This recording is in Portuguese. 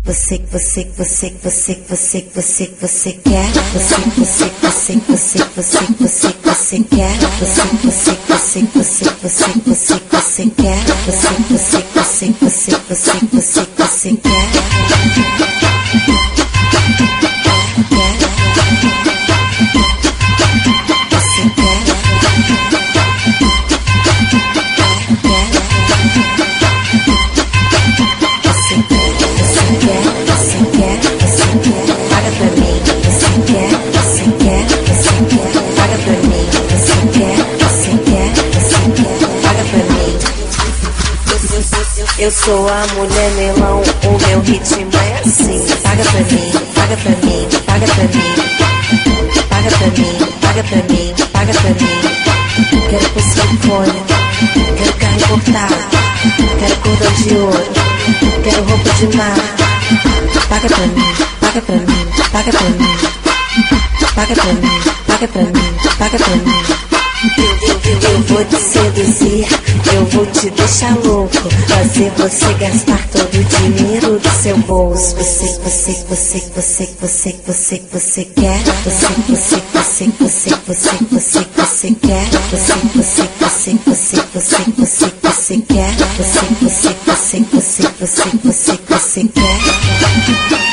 Você quer, você quer, você quer, você Eu sou a mulher melão, o meu ritmo é assim. Paga pra mim, paga pra mim, paga pra mim. Paga pra mim, paga pra mim, paga pra mim. Quero porcelana, quero carne cortada, quero cordão de ouro, quero roupa de mar. Paga pra mim, paga pra mim, paga pra mim. Paga pra mim, paga pra mim, paga pra mim. Eu vou te seduzir, eu vou te deixar louco, fazer você gastar todo o dinheiro do seu bolso. Você quer, você quer, você quer, você quer.